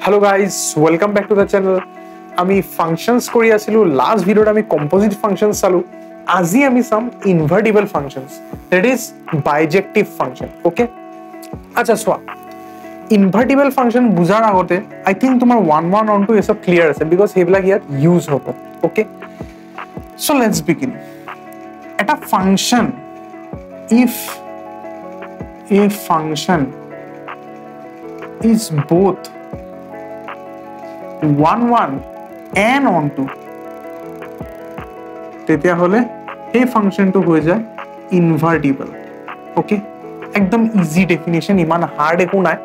Hello guys, welcome back to the channel. আমি functions কৰি আছিলো last video আমি composite functions চালো আজি আমি সাম invertible functions that is bijective function okay আচ্ছা সোয়া invertible function বুজাৰ আগতে I think তোমাৰ 1 1 on 2 এসব clear আছে because হেবিলাক ইয়াত use হ'ব okay so let's begin এটা function if a function is both 1 1 and on 2 তেতিয়া হলে এই ফাংশনটো হৈ যায় ইনভার্টিবল ওকে একদম ইজি ডেফিনিশন ইমান হার্ড একো নাই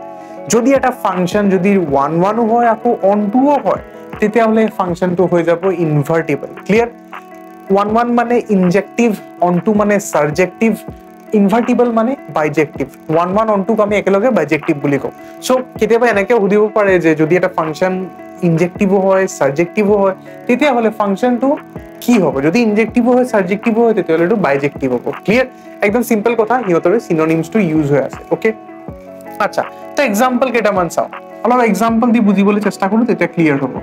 যদি এটা ফাংশন যদি 1 1 হয় আকো on 2 হয় তেতিয়া হলে ফাংশনটো হৈ যাব ইনভার্টিবল ক্লিয়ার 1 1 মানে ইনজেক্টিভ on 2 মানে সারজেক্টিভ ইনভার্টিবল মানে বাইজেক্টিভ 1 1 on 2 আমি একেলগে বাইজেক্টিভ বুলি কও সো কেতিয়াবা এনেকে হুদিব পাৰে যে যদি এটা ফাংশন ইনজেক্টিভ হয় সারজেক্টিভ হয় তেতিয়া হলে ফাংশনটো কি হবে যদি ইনজেক্টিভ হয় সারজেক্টিভ হয় তেতিয়া হলে এটা বাইজেক্টিভ হবে ক্লিয়ার একদম সিম্পল কথা হিয়তৰে সিনোনিমস টু ইউজ হৈ আছে ওকে আচ্ছা তো एग्जांपल কেটামান চাও অলপ एग्जांपल দি বুজিবলৈ চেষ্টা কৰো তেতিয়া ক্লিয়ার হ'ব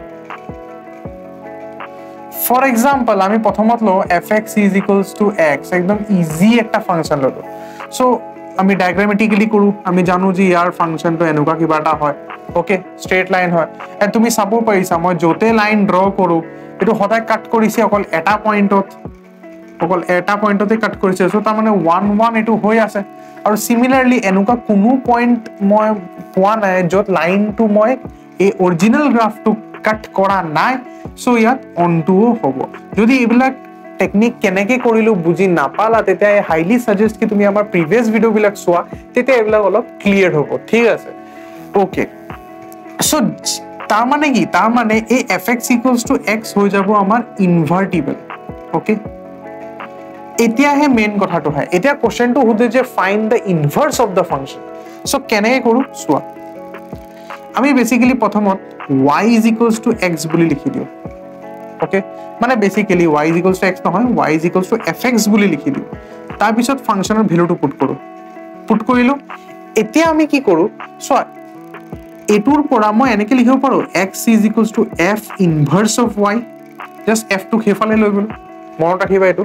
ফর एग्जांपल আমি প্রথমত ল fx = x একদম ইজি একটা ফাংশন ললো সো আমি ডায়াগ্রামেটিক্যালি কৰো আমি জানো যে ইয়াৰ ফাংশনটো এনেকুৱা কিবাটা হয় ওকে স্ট্ৰেট লাইন হয় এন্ড তুমি চাব পাৰিছা মই যতে লাইন ড্ৰ কৰো এটো হঠাৎ কাট কৰিছে অকল এটা পইণ্টতে কাট কৰিছে সো তাৰ মানে 1 1 এটো হৈ আছে আৰু সিমিলাৰলি এনেকুৱা কোনো পইণ্ট মই পোৱা নাই যত লাইনটো মই এই অৰিজিনাল গ্ৰাফটো কাট কৰা নাই সো ইয়াত অন টু হ'ব যদি এইবিলাক টেকনিক কেনেকে কৰিলো বুজি নাপালা তেতিয়া হাইলি সাজেস্ট কি তুমি আমাৰ প্ৰিভিয়াস ভিডিও বিলাক চোৱা তেতিয়া এইবিলাক অলপ ক্লিয়াৰ হ'ব ঠিক আছে ওকে সো তাৰ মানে কি তাৰ মানে এই fx = x হৈ যাব আমাৰ ইনভার্টিবল ওকে এতিয়া হে মেইন কথাটো হয় এতিয়া কোশ্চেনটো হতে যে find the inverse of the function so কেনেকে কৰো চোৱা আমি বেসিক্যালি প্ৰথমত y = x বুলি লিখি দিও ওকে মানে বেসিক্যালি y = x নহয় y = fx বুলি লিখি দিও তাৰ পিছত ফাংশনৰ ভ্যালুটো পুট কৰিলো এতিয়া আমি কি কৰো সো এটোৰ পৰা মই এনেকে লিখিব পাৰো x = f inverse of y just f টো হেফালে লৈ গলো মনত ৰাখিবা এটো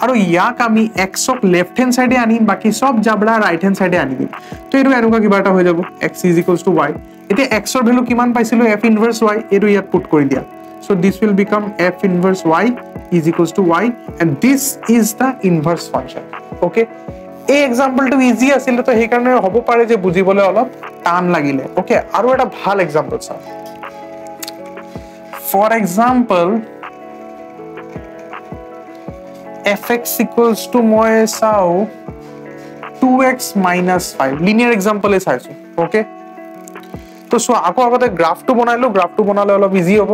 আৰু ইয়াক আমি x ক লেফট হ্যান্ড সাইডে আনি বাকি সব জাবলা রাইট হ্যান্ড সাইডে আনি দিম তো এটো এনেকুৱা কিবাটা হৈ যাব x = y এতিয়া x ৰ ভ্যালু কিমান পাইছিলো f ইনভাৰ্স y এটো ইয়াত পুট কৰি দিয়া so this will become f inverse y = y and this is the inverse function okay এই एग्जांपल টো ইজি আছিল তো সেই কাৰণে হ'ব পাৰে যে বুজিবলৈ অলপ টান লাগিলে ওকে আৰু এটা ভাল एग्जांपल চাও for example fx = মই চাও 2x - 5 লিনিয়ার एग्जांपल এ চাইছো ওকে তো সো আকৌ আগতে গ্ৰাফটো বনালে অলপ ইজি হ'ব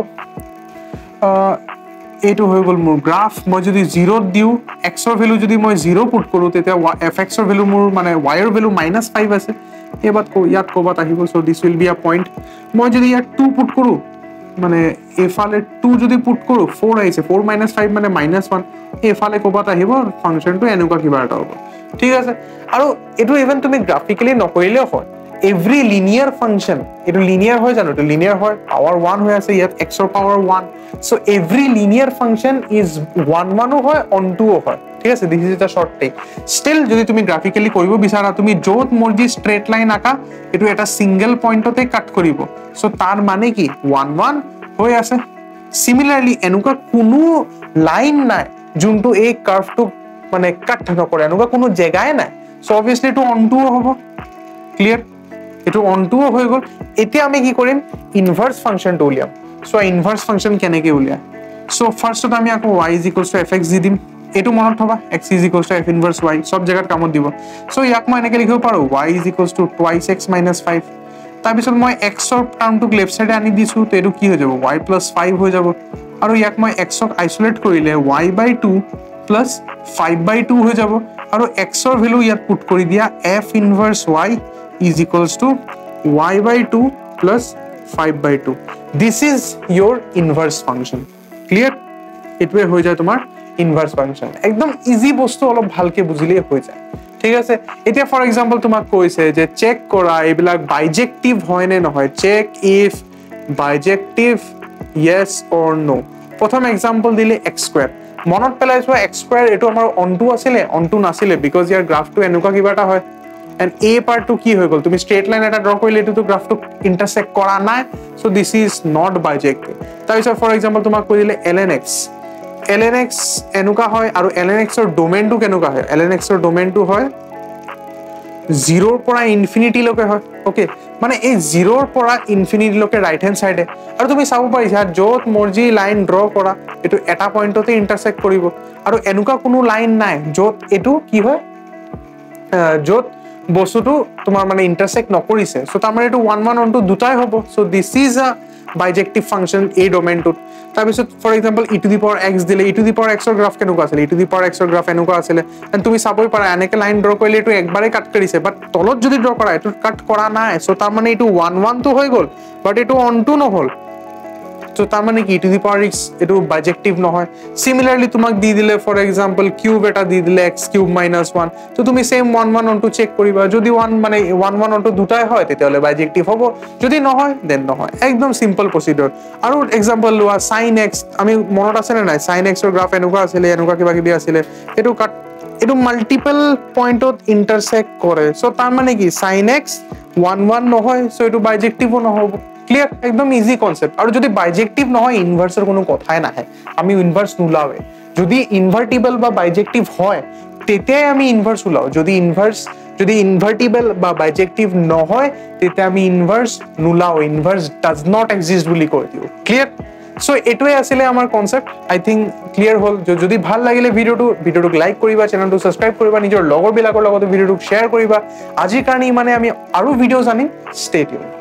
এটো হৈ গল মোৰ গ্ৰাফ মই যদি 0 দিউ x ৰ ভ্যালু যদি মই 0 পুট কৰো তেতিয়া fx ৰ ভ্যালু মোৰ মানে y ৰ ভ্যালু -5 আছে এবাত ইয়াত কোবাত আহিব so this will be a point মই যদি ইয়াত 2 পুট কৰো মানে এফালে 2 যদি পুট কৰো 4 আইছে 4 - 5 মানে -1 এফালে কোবাত আহিব ফাংশনটো এনেকুৱা কিবা এটা হ'ব ঠিক আছে আৰু এটো ইভেন তুমি গ্ৰাফিক্যালি নকৰিলেও হয় every linear function it linear hoy jano to linear hoy power 1 hoy ase yat x or power 1 so every linear function is 1 1 hoy on 2 hoy ঠিক আছে this is the short take still যদি তুমি graphically কৰিব বিচাৰা তুমি যত মৰ্জি straight line আকা এটো এটা সিঙ্গেল পয়েন্টতে কাট কৰিব সো তাৰ মানে কি 1 1 হৈ আছে সিমিলাৰলি এনেকুৱা কোনো লাইন নাই যোনটো এই কাৰ্ভটো মানে কাট নকৰে এনেকুৱা কোনো জায়গায় নাই সো obviously to on 2 হ'ব ক্লিয়ার এটো on 2 হৈ গল এতিয়া আমি কি কৰিম ইনভার্স ফাংশন টো উলিয়াম সো ইনভার্স ফাংশন কেনেকে উলিয়া সো ফার্স্টত আমি আকৌ y = fx দি দিম এটো মনত থবা x = f ইনভার্স y সব জায়গাত কামত দিব সো ইয়াক মই এনেকে লিখিব পাৰো y = 2x - 5 তাৰ পিছত মই x ৰ টার্মটো লেফট সাইডে আনি দিছো তো এটো কি হৈ যাব y + 5 হৈ যাব আৰু ইয়াক মই x ক আইসোলেট কৰিলে y/2 + 5/2 হৈ যাব আৰু x ৰ ভ্যালু ইয়াত পুট কৰি দিয়া f inverse y = y/2 + 5/2 this is your inverse function clear এটোৱে হৈ যায় তোমাৰ inverse function একদম ইজি বস্তু অলপ ভালকে বুজিলে হৈ যায় ঠিক আছে এতিয়া ফৰ एग्जांपल তোমাক কৈছে যে চেক কৰা এইবিলাক বাইজেক্টিভ হয় নে নহয় check if bijective yes or no প্ৰথম এক্সাম্পল দিলে x স্কয়াৰ মনত পেলাইছো x স্কয়াৰ এটো আমাৰ অনটো আছিল অনটো নাছিলে বিকজ ইয়াৰ গ্ৰাফটো এনেকুৱা কিবা এটা হয় and a part to কি হৈ গল তুমি স্ট্ৰেট লাইন এটা ড্ৰ কৰিলে এটো তো গ্ৰাফটো ইন্টাৰসেক্ট কৰা নাই সো দিস ইজ নট বাইজেক্টিভ তাৰপিছত ফৰ এক্সাম্পল তোমাক কৈ দিলে ln x এনেকুৱা হয় আৰু ln x ৰ ডোমেইনটো কেনেকুৱা হয় ln x ৰ ডোমেইনটো হয় 0 ৰ পৰা ইনফিনিটি লৈকে হয় ওকে মানে এই 0 ৰ পৰা ইনফিনিটি লৈকে ৰাইট হ্যান্ড সাইডে আৰু তুমি চাব পাৰিছা যত মৰ্জি লাইন ড্ৰ কৰা এটো এটা পয়েন্টতে ইন্টাৰসেক্ট কৰিব আৰু এনেকুৱা কোনো লাইন নাই যত এটো কি হয় যত বস্তুটো তোমাৰ মানে ইন্টাৰসেক্ট নকৰিছে সো তাৰ মানে এটো 1 1 2 দুটাই হ'ব so this is a বাইজেক্টিভ function এই ডোমেইনটো তাৰপিছত for example e to the power x দিলে e to the power x ৰ গ্ৰাফ কেনেকুৱা আছিল e to the power x ৰ গ্ৰাফ এনেকুৱা আছিল এন্ড তুমি চাবই পাৰা এনেকে লাইন ড্ৰ কৰিলে এটো একবাৰে কাট কৰিছে বাট তলত যদি ড্ৰ কৰা এটো কাট কৰা নাই সো তাৰ মানে এটো 1 1 তো হৈ গল বাট এটো অন টু নহল সো তাৰ মানে কি e to the power x এটো বাইজেক্টিভ নহয় সিমিলাৰলি তোমাক দি দিলে ফৰ এক্সাম্পল কিউব এটা দি দিলে x কিউব - 1 তো তুমি সেম 1 1 2 চেক কৰিবা যদি 1 মানে 1 1 2 দুটাই হয় তেতিয়ালে বাইজেক্টিভ হ'ব যদি নহয় দেন নহয় একদম সিম্পল প্ৰসিডিউৰ আৰু এক্সাম্পল লোৱা sin x আমি মনত আছে নাই sin x ৰ গ্ৰাফ এনেকুৱা আছিল এনেকুৱা কিবা কিবি আছিল এটো কাট এটো মাল্টিপল পয়েন্টত ইন্টাৰসেক্ট কৰে সো তাৰ মানে কি sin x 1 1 নহয় সো এটো বাইজেক্টিভও নহব ক্লিয়ার একদম ইজি কনসেপ্ট আর যদি বাইজেক্টিভ নহয় ইনভার্সের কোনো কথাই নাহে আমি ইনভার্স নুলাওয়ে যদি ইনভার্টিবল বা বাইজেক্টিভ হয় তেতিয়াই আমি ইনভার্স উলাও যদি ইনভার্টিবল বা বাইজেক্টিভ নহয় তেতিয়া আমি ইনভার্স নুলাও ইনভার্স ডাজ নট এক্সিস্ট বুলি কৈ দিও ক্লিয়ার সো এটোই আছিল আমাৰ কনসেপ্ট আই থিংক ক্লিয়াৰ হল যদি ভাল লাগিলে ভিডিওটো লাইক কৰিবা চ্যানেলটো সাবস্ক্ৰাইব কৰিবা নিজৰ লগৰ বিলাকৰ লগত ভিডিওটো শেয়াৰ কৰিবা আজিৰ কাৰণে মানে আমি আৰু ভিডিওজ আনিম ষ্টে টিউন